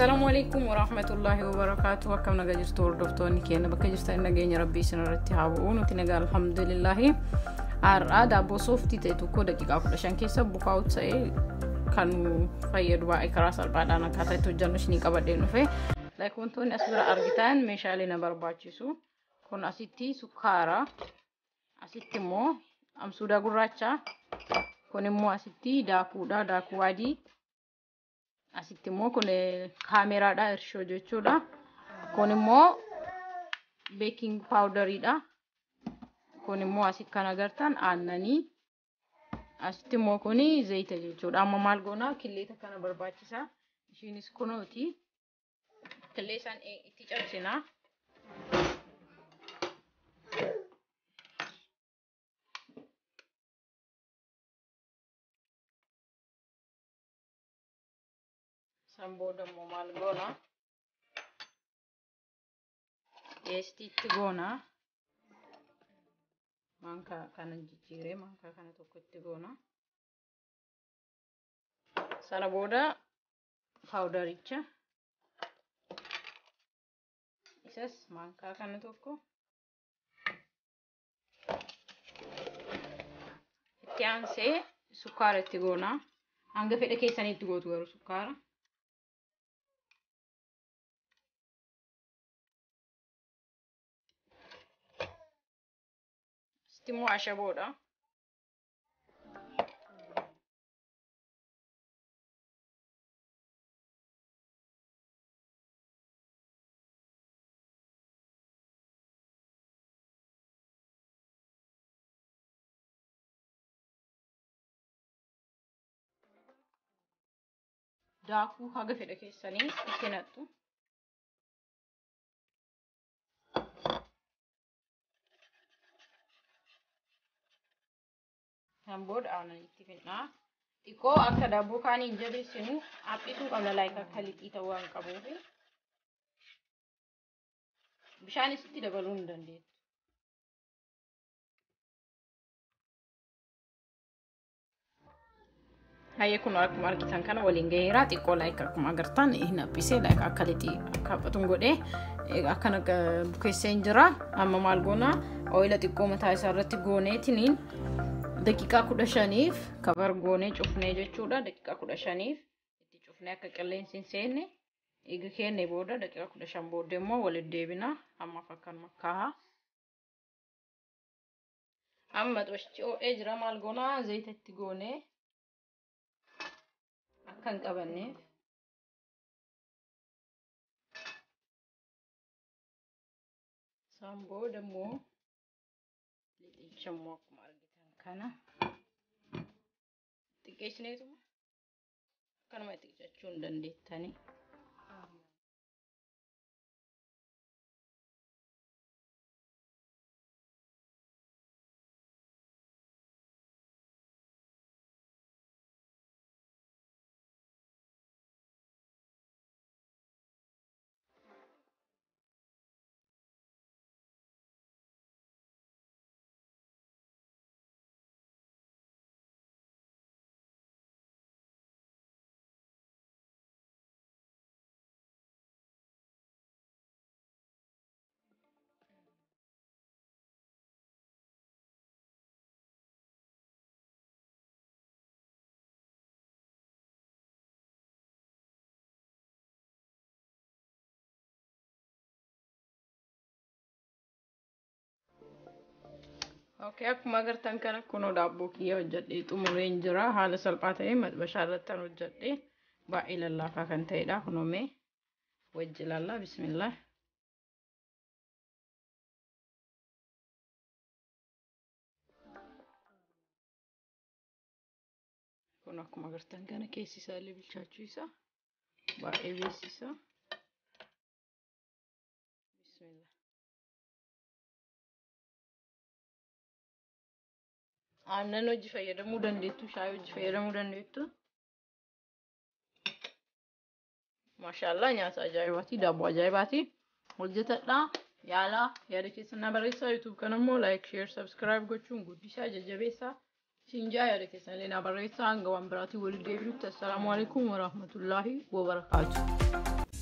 Assalamu alaikum warahmatullahi wabarakatuh. Akkam nagaa jirtu hordoftoonni keenya bakka jirtan nageenya rabbii isin irratti haa bu'u. Nuti nagaa alhamdulillah. Har'a daabboo sooftii ta'e tokko daqiiqaa 15 keessa bukaa'u ta'e kan fayyadu baay'ee karaa salphaadhaan akkaataa itti hojjannu isinii qabadhee dhufe. Wantoonni as bira argitan meeshaalee na barbaachisu. Kun asitti sukkaara, asitti immoo amsuuda gurraacha, kun immoo asitti daakuudha, daakuu adii. Asitti immoo kun kaameraadha, irshoo jechuudha. Kun immoo baking powderidha. Kun immoo asitti kan agartan aannanii. Asitti immoo kun zayita jechuudha. Amma maal goona killeeta kana barbaachisa. Ishiinis kunooti. Killeessan itti cabsina. Booda immoo maal goona itti goona manka kana jijjiiree manka kana tokko itti goona sana booda powdericha isas manka kana tokko itti aansee sukkaara itti goona hanga fedha keessanitti gootu garuu sukkaara. Timo ashaboda daakuu haga fedha keessanii itti nattu. Board aanan itti fidnaa xiqqoo akka daabboo kaanii hin jabeessinu haphisuu qabna laayika akka lixii ta'uu waan qabuuf bishaanis itti dabaluu hin dandeettu. Hayyee kun akkuma argitan kana waliin gaheera xiqqoo laayika akkuma agartan hin haphisee laayika akka lixii akka haphatuun godhee akkana bukeessee hin jira. Amma maal goona ooyila xiqqoo mataa isaa irratti gooneetiniin daqiiqaa 15f kabar goonee cufnee jechuudha. Daqiiqaa 15f itti cufnee akka qilleensi hin seenne eega keenne booda daqiiqaa 15 booda immoo walitti deebina. Amma fakkaan makkaaha. Amma xoshchi o'ee jira maal goona zayita itti goonee akka hin qabanneef san booda immoo lixicha immoo akkuma argitan kana xiqqeessineetuma akkanuma xiqqeessachuu hin dandeettani. Okay, akkuma agartan kana kunoo daabboo kiyya hojjedhee xumureen jira. Haala salphaa ta'een maxbashaa irratti hojjedhee baay'ee lallaafaa kan ta'edha. Kunoomee wajji ilaallaa bismillah. Kun akkuma agartan kana keessi isaa illee bilchaachuu isaa baay'ee beeksisa. Bismillah. Aannan hojii fayyadamuu dandeettu, shaayii hojii fayyadamuu dandeettu. Maashaallah nyaata ajaa'ibaati, daabboo ajaa'ibaati. Hojjetadha. Yaada keessan na barreessaa. YouTube kana immoo like, share, subscribe gochuun guddisaa jajjabeessaa. Sinjaa yaada keessan illee na barreessaa hanga waan biraatiin waliin deebinutti. Assalaamu alaikum warahmatullaahi wabarakaatuh.